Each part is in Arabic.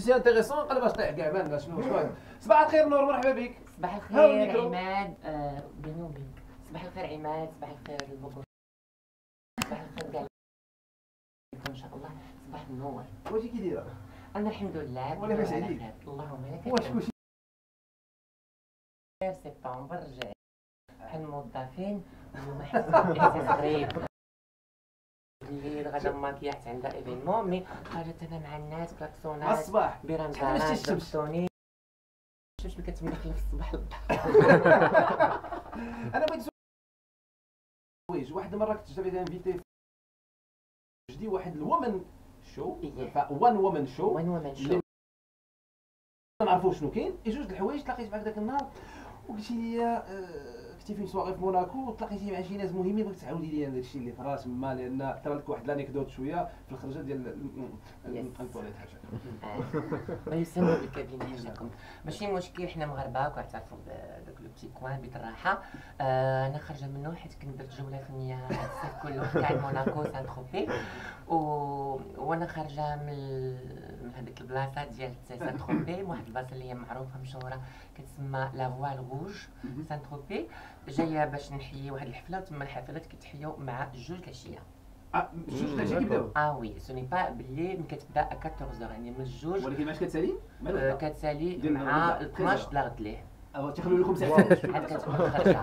سي انتيريسون قال باش طيح كاع مالنا شنو صباح الخير نور مرحبا بك. صباح الخير عماد. بيني وبينك صباح الخير عماد، صباح الخير البقور، صباح الخير كاع ان شاء الله. صباح النور. واش كي دايره؟ انا الحمد لله ولا باش عليك؟ اللهم لك واش كلشي سبتمبر جاي بحال الموظفين اليوم حسيت باحساس غريب. الليل غدا ماكياحت عندها ايفينمون مي خرجت انا مع الناس كلاكسونات الصباح بيرانزانات دبسوني شوف اللي كتمدخل في الصباح انا بغيت واحد المره كنت جابت انفيتي جدي واحد الومن شو وان وومن شو وين ومن شو ما نعرفوش شنو كاين جوج د الحوايج تلاقيت معاك داك النهار وقلتي لي كنتي في سواغي في موناكو وتلاقيتي مع شي ناس مهمين بغيت تعاودي لي داك الشيء اللي طرا تما لان طرا لك واحد لانيكدوت شويه في الخرجه ديال الطواليت حاجه ما يسمى بالكابينه حاجاكم ماشي مشكل. حنا مغاربه وكنعترفوا بداك لو بتي كوان بيت الراحه. انا خارجه منه حيت كنت درت جوله فنيه الصيف كله تاع موناكو سان تروبي وانا خارجه من هذيك البلاصه ديال سان تروبي واحد البلاصه اللي هي معروفه مشهوره كتسمى لا فوال روج سان تروبي. جايه باش نحيي واحد الحفله وتما الحفلات كيتحيوا مع جوج العشيه. جوج العشيه كيبداو؟ وي سوني با بالليل ملي كتبدا 14 يعني من الجوج. ولكن معاش كتسالي؟ كتسالي مع 12 د الغد ليه. تيخلوا لكم ساعه بحال كتكون خارجه.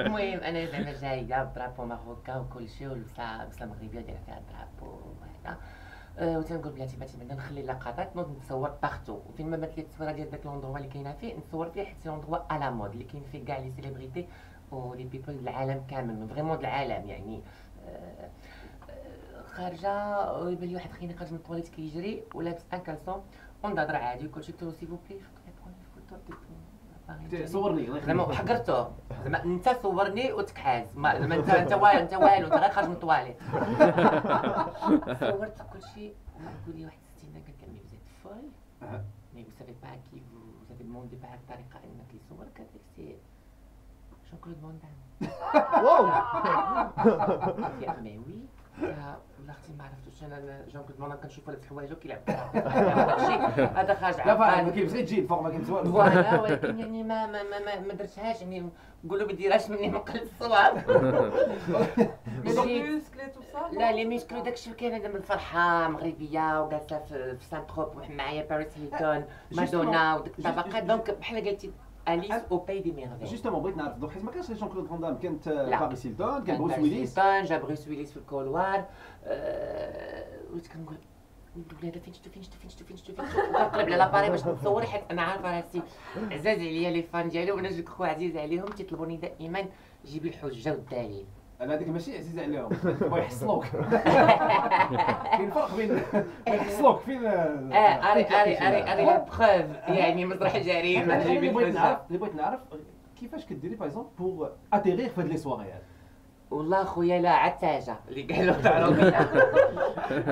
المهم انا زعما جايه بدرابو ماروكان وكلشي ولبسه مغربيه دايره فيها الدرابو وهذا. وتنقول بلاتي بعدا نخلي لقطات نوض نتصور باغتو فين ما بانت لي التصويره ديال داك لوندروا اللي كاينه فيه نتصور فيه حيت سي لوندروا الا مود اللي كاين فيه كاع لي سيليبريتي ولي بيبل د العالم كامل فريمون د العالم يعني. خارجه ويبان لي واحد خينا خارج من الطواليت كيجري ولابس ان كالسون ونهضر عادي وكلشي قلت له سي فو بلي صورني زعما حقرته زعما انت صورني وتكحاز زعما انت والو انت غير خارج من الطواليت. صورت كلشي وقال لي واحد الستينه قالت لي vous êtes folle mais vous savez pas à qui vous avez demandé بهذه الطريقه انك يصورك. قالت لك سي جون كلود فان دام. واو يا مي وي ولا اختي ما عرفتوش انا جون كلود فان دام كنشوفو لابس حوايج وكيلعب كره هذا خارج لا ما كيلبس غير جيل فوق ما كيلبس والو فوالا ولكن يعني ما درتهاش يعني نقولوا ما ديرهاش مني ما قلت الصواب. لا لي ميسكلو داكشي كاين هذا من الفرحه مغربيه وجالسه في سان تروب معايا باريس هيلتون مادونا وديك الطبقات دونك بحال قلتي اليس او باي دي ميرفي. جوستومون بغيت نعرف دوك حيت ما كانش جون كلود فان دام كانت لا. باريس هيلتون كان بروس باريس ويليس هيلتون جا بروس ويليس في الكولوار. وليت كنقول هذا فين شفتو كنقلب على لاباري باش نتصور حيت انا عارفه راسي عزاز عليا لي فان ديالو وانا جو كخوا عزيز عليهم تيطلبوني دائما جيبي الحجه والدليل. انا هذيك ماشي عزيزه عليهم بغا يحصلوك. كاين فرق بين يحصلوك فين اري لا بروف يعني مسرح جريمه جيبي الحجه. اللي بغيت نعرف كيفاش كديري باغ اكزومبل بوغ اتيغيغ في هاد لي سواغي هاد. والله خويا لا عتاجه اللي قالوا العربيه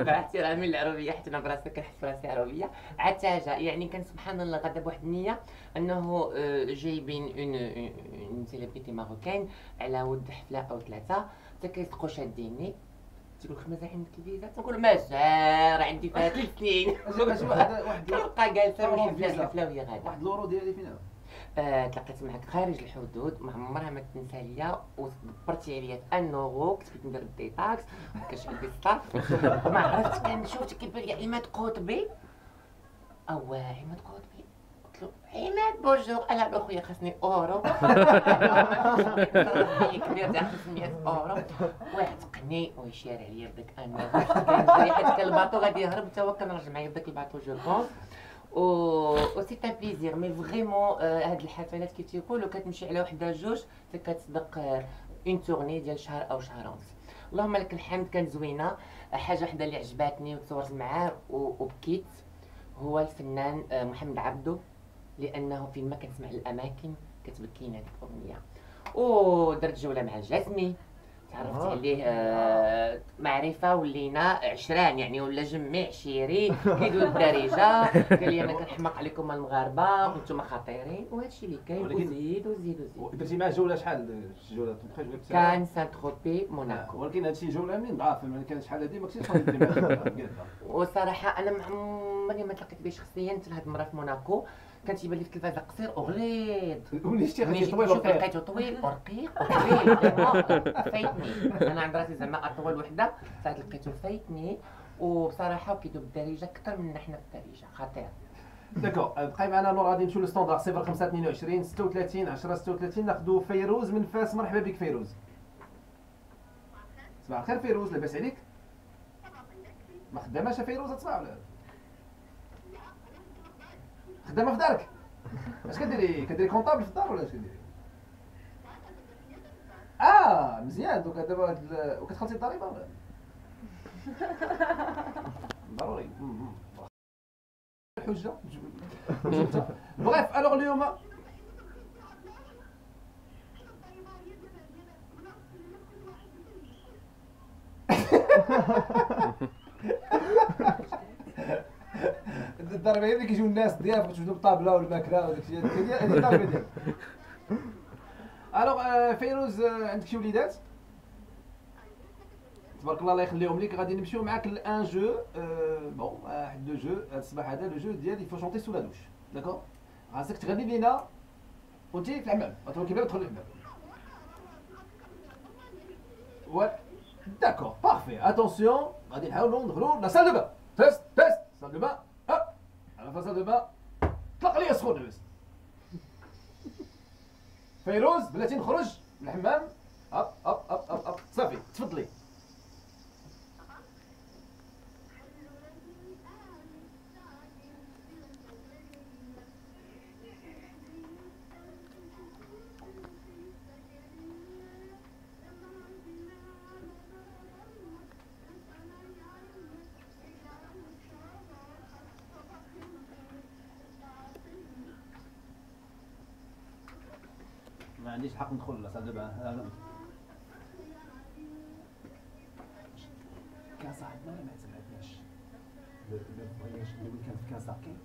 مع احترامي للعربيه حتى انا براسي كنحس راسي عربيه. عتاجه يعني كان سبحان الله غدا بواحد النيه انه جايبين اون سيليبريتي ماروكان على ود حفله او ثلاثه حتى كيسقوا شاديني تيقول لك مازال عندك الفيزا تنقول مازال عندي فيها 3 سنين. كنبقى جالسه من حفله لحفله وهي غاده. واحد لورو ديالي فين تلاقيت معك خارج الحدود ما عمرها ما تنسى ليا وصبرتي عليا في 1 يورو كنت ندير الديتاكس كنشحال في الصرف ما عرفت كان شفت كيبان لي عماد قطبي او عماد قطبي قلت له عماد بونجور انا اخويا خاصني اورو كبير تاع 500 اورو ويعتقني ويشير عليا بداك 1 يورو حيت كان الباطو غادي يهرب حتى هو كنرجع معايا بداك الباطو جو بونس و سي ان بليزير مي فريمون هاد الحفلات كي تيقولوا كتمشي على وحده جوج كتصدق اون تورني ديال شهر او شهر ونص. اللهم لك الحمد كانت زوينه. حاجه وحده اللي عجباتني وتصورت معاه وبكيت هو الفنان محمد عبدو لانه فين ما كنسمع الاماكن كتبكيني هذيك الاغنيه. ودرت جوله مع الجاسمي تعرفت عليه معرفه ولينا عشران يعني، ولا جميع شيري كيدوي الدارجه قال لي انا كنحماق عليكم المغاربه وانتم خطيرين، وهذا الشيء اللي كاين. وزيد وزيد وزيد. درتي معاه جوله شحال الجوله؟ كان سانت تروبي موناكو. ولكن هادشي جوله منين ضعف ما كان شحال هادي ماكنتيش تقدر دير وصراحه انا عمري ما تلاقيت به شخصيا حتى لهاد المره في موناكو. كان تيبان لي في التلفازه قصير وغليظ، ملي شتي ملي خديتي جيت طويل نشوف ورقيق لقيته طويل ورقيق وطويل. فايتني انا عند راسي زعما اطول وحده، صافي لقيته فايتني. وبصراحه كيدوب الدارجه اكثر منا حنا في الدارجه، خطير. داكور بقاي معنا نور. غادي نمشيو للستوندار 0522 36 10 36. ناخذوا فيروز من فاس. مرحبا بك فيروز. صباح الخير فيروز، لاباس عليك؟ ما خداماش فيروز تصبح ولا خدامه في دارك؟ اش كديري كونطابل في الدار ولا اش كديري؟ مزيان. دوكا دابا وكتخلصي الضريبه ولا؟ ضروري الحجه. بغيف الوغ اليوم الضربه هي اللي كيجيو الناس ضياف كتوجدوا الطابله والماكله وداك الشيء. هذه الضربه ديالك. الوغ فيروز، عندك شي وليدات؟ تبارك الله الله يخليهم ليك. غادي نمشيو معاك لان جو. بون واحد لو جو هذا الصباح، هذا لو جو ديال يفو شونتي سو لا دوش. داكور؟ خاصك تغني لينا وانت في الحمام، كيفاش تدخل الحمام. داكور بارفي. اتونسيون غادي نحاولوا ندخلوا لا سال دو بان. تيست سال دو بان. على فاس سال دو بان طلق لي سخون لاباس. فيروز بلاتي نخرج من الحمام. اب صافي تفضلي. ما عنديش الحق ندخل لا سال دو بان. كان صاحبنا ولا ما تبعتناش؟ لو فواياج اللي كان في كازا كاين.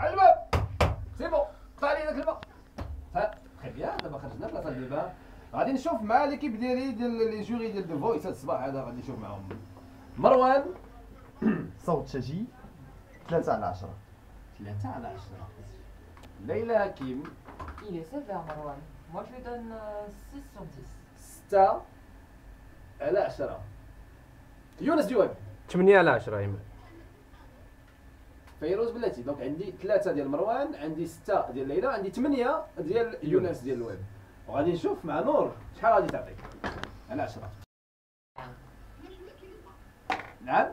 على الباب سي بون. قطع لي داك الماء. تري بيان. دابا خرجنا في لا سال دو بان. غادي نشوف مع ليكيب ديالي ديال لي جوري ديال دو فويس هاد الصباح هذا. غادي نشوف معاهم مروان. صوت شجي 3/10. 3/10. ليلى حكيم Il est sévère, Marwan. Moi, je lui donne 6 sur 10. 6/10. يونس جواب 8/10 يما. فيروز بلاتي. دونك عندي 3 ديال مروان، عندي 6 ديال ليلى، عندي 8 ديال يونس ديال الويب. وغادي نشوف مع نور شحال غادي تعطيك على 10. نعم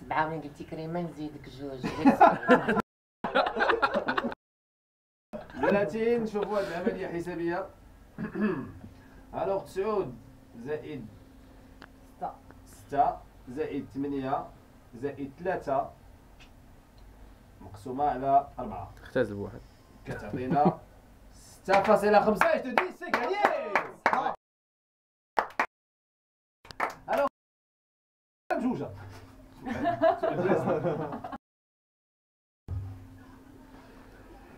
7 من قلتي كريمه نزيدك 2. 30. نشوفوا هاد العمليه حسابيه. الوغ 9 زائد 6 زائد 8 زائد 3 مقسومه على 4 اختزل بواحد. كتعطينا 6.5. جو دي سي غانيي. الوغ بجوجه.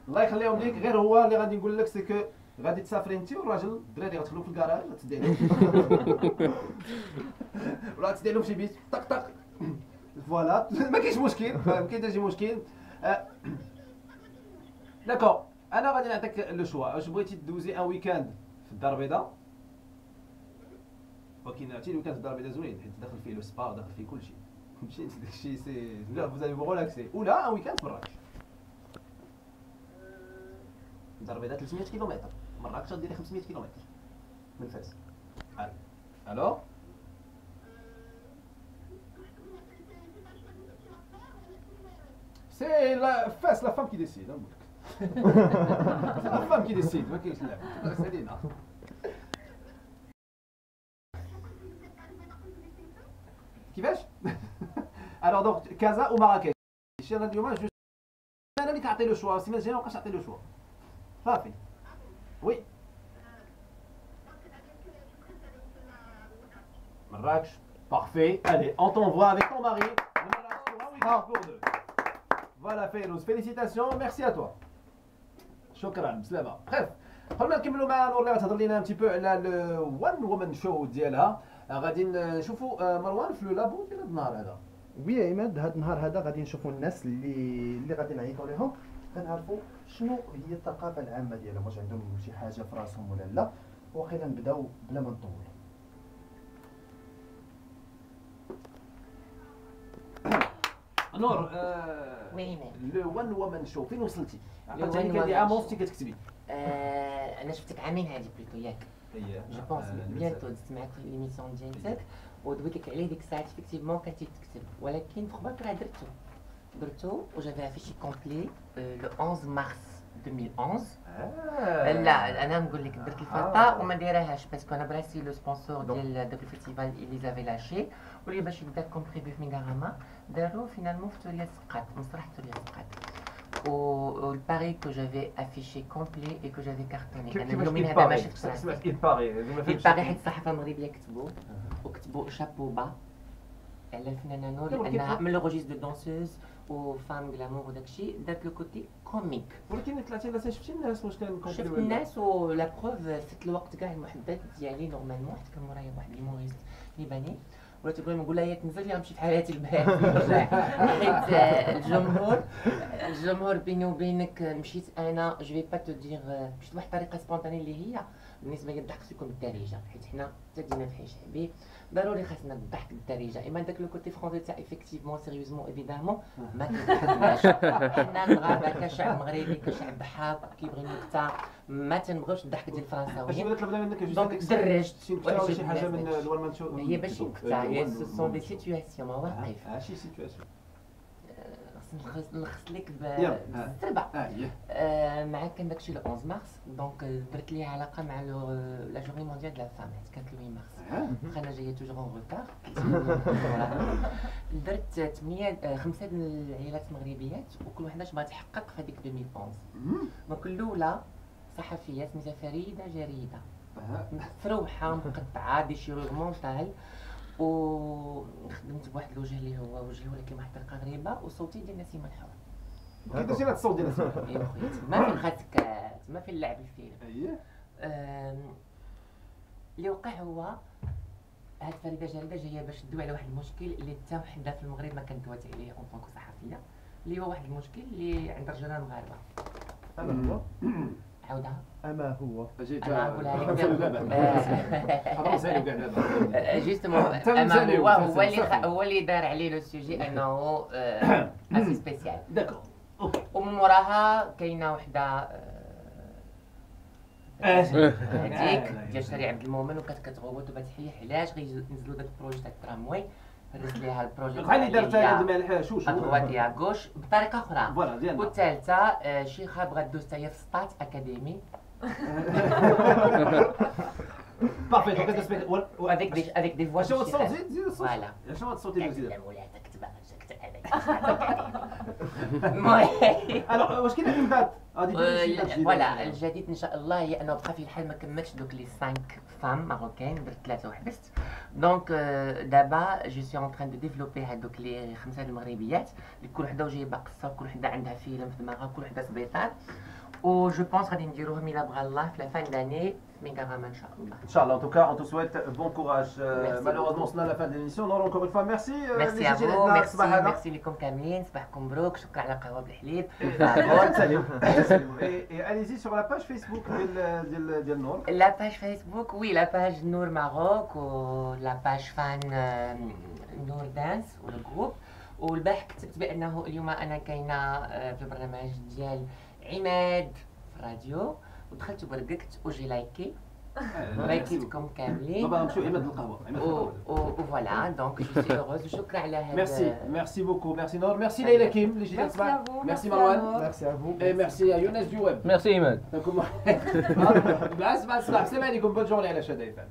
الله يخليهم ليك. غير هو اللي غادي نقول لك سي كو غادي تسافري انت والراجل الدراري غتخلوه في الكراج غتدي عليهم ولا تدي لهم شي بيت طق طق. فوالا ما كاينش مشكل. ما كاين حتى شي مشكل. داكور. انا غادي نعطيك لو شوا. واش بغيتي دوزي ان ويكاند في الدار البيضاء؟ ولكن عرفتي الويكاند في الدار البيضاء زوين حيت داخل فيه لو سبا داخل فيه كلشي. مشيت داكشي سي فوزالي فو ريلاكسي. ولا ان ويكاند في مراكش. الدار البيضاء 300 كيلومتر. مراكش غديري 500 كيلومتر من فاس. الو سي لا فاس لا فام كي ديسيد. لا فهم كي ديسيد ما كاينش اللعب سالينا. كيفاش؟ الوغ دونك كازا ومراكش. انا اليوم جو انا اللي كنعطي له شوا، السيمانه الجايه مابقاش نعطي له شوا. صافي. وي. Marrakech, parfait. Allez, on t'envoie avec ton mari. Pour deux. Voilà, Fayrouz, félicitations, merci à toi. شكرا بسلامة. Bref, قبل ما نكملوا مع نور اللي غتهضر لنا un petit peu على الوان وومن شو ديالها، غادي نشوفوا مروان في لابو ديال هذا النهار هذا. وي يا عماد، هذا النهار هذا غادي نشوفوا الناس اللي غادي نعيطوا لهم، غنعرفوا شنو هي الثقافه العامه ديالهم، واش عندهم شي حاجه في راسهم ولا لا. وخيلا نبداو بلا ما نطول. نور وين لو وان وومن شو فين وصلتي؟ لو عقلتني وان كان دي وومن عاموس شو. كتكتبي. انا شفتك عامين هادي بليتو ياك. جو بونس بيانتو دزت معاك في ليميسيون ديالتك ودويت لك عليه ديك الساعات افيكتيفمون كنتي تكتب، ولكن في خبرك راه درتو وجافي افيشي كومبلي لو 11 مارس 2011. لا انا نقول لك درت الفلطه وما دايرهاش باسكو انا براسي لو سبونسور ديال داك الفيستيفال اللي زافي لاشي، واللي باش يبدا كونتريبي في ميغاراما دارو فينالمون في توريا سقاط، مسرح توريا سقاط. والباري كو جافي افيشي كومبلي اي كو جافي كارتوني. انا اليومين هذا ما شفت راسي. الباري حيت الصحافه المغربيه كتبوا شابو با على الفنانه نور لانها من لو روجيست دو دونسوز وفام غلامور وداكشي دارت لو كوتي كوميك. ولكن طلعتي لا شفتي الناس واش كان شفت الناس ولا بروف فت الوقت كاع المحدد ديالي نورمالمون حيت كان مورايا واحد ليموريست ليباني ولا تبغي نقول لها يا تنزل يا نمشي في حياتي البارح نرجع حيت الجمهور بيني وبينك مشيت انا جو في با تو دير مشيت بواحد الطريقه سبونتاني اللي هي بالنسبه لي الضحك يكون بالدارجه حيت حنا ابتدينا في حي شعبي ضروري خاصنا الضحك بالدارجه. اما داك لو كوتي فرونسي تاع ايفيكتيفمون سيريوزمون ايفيدامون ما كنضحكناش. حنا المغاربه كشعب مغربي كشعب بحار كيبغي النكته ما تنبغيوش الضحك ديال الفرنساويين. اش طلبنا منك دونك درجت شي حاجه من الوان مان شو هي باش نكتا هي سو دي سيتوياسيون مواقف. شي سيتوياسيون نلخص لك بالسربه. معاك كان داكشي لو 11 مارس دونك درت ليه علاقه مع لا جورني مونديال دو لا فام حيت كانت لو 8 مارس. انا جايه توجور اون روتار درت 5 العائلات المغربيات وكل وحده باغا تحقق في هذيك 2011. دونك الاولى صحفيه سميتها فريده جريده مفروحه مقطعه دي شيرور مونتال وخدمت بواحد الوجه اللي هو وجهي ولكن بواحد الطريقه غريبه وصوتي ديال نسيم الحر. كي درتي هذا الصوت ديال نسيم الحر؟ ايوا خويا ما فين خاتك ما فين اللعب الفيلم. اييه اللي وقع هو هاد فريده جريده جايه باش تدوي على واحد المشكل اللي حتى وحده في المغرب ما كندوات عليه اون طونك صحفيه اللي هو واحد المشكل اللي عند رجالنا المغاربه. اما هو عاودها. اما هو انا نقولها لك فرنسا كاع دابا جوستومون اما هو اللي دار عليه لو سوجي انه اسي سبيسيال. داكور ومن موراها كاينه وحده هذيك ديال شارع عبد المؤمن وكانت كتغوت وبتحيح علاش غينزلوا داك البروجي تاع الترامواي. هرست ليها البروجي بحال اللي دارتها الملح شوشو ادروات يا غوش بطريقه اخرى. فوالا ديالنا. والثالثه شيخه بغات دوز حتى هي في سطات اكاديمي بارفي دونك هذا سبيك avec des voix. شنو الصوت زيد الصوت فوالا شنو الصوت اللي زيد مولاتك تبع المهم الوغ واش كاين من بعد فوالا الجديد ان شاء الله هي انه بقى في الحال ما كملتش دوك لي 5 فام ماروكين درت 3 وحبست. دونك دابا جو سي اون تران دو ديفلوبي هذوك لي 5 المغربيات اللي كل وحده وجايبه قصه وكل وحده عندها فيلم في دماغها وكل وحده سبيطار و جو بونس غادي نديروهم الى بغى الله في لا فان داني في ميغاراما ان شاء الله. ان شاء الله. En tout cas, on te souhaite bon courage. Malheureusement, on a la fin de l'émission. Nora, encore une fois, merci. Merci à vous, merci لكم كاملين. صباحكم مبروك. شكرا على القهوه بالحليب. Et allez-y sur la page Facebook ديال نور. La page Facebook, oui, la page Nour Maroc ou la page fan Nour Dance ou le groupe. والبارح كتبت بانه اليوم انا كاينه في البرنامج ديال عماد في الراديو ودخلت وبرققت وجي لايكي الله يكيدكم كاملين. دابا نمشيو عماد القهوه. وفوالا دونك جو سي اوغوز وشكرا على هذا. ميرسي بوكو. ميرسي نور. ميرسي ليلى كيم اللي جيتي تسمع. ميرسي مروان. ميرسي à vous. Et merci à Younes du web. Merci Imad. بالعكس اسمع السلام عليكم. بون جورني على شادي فان.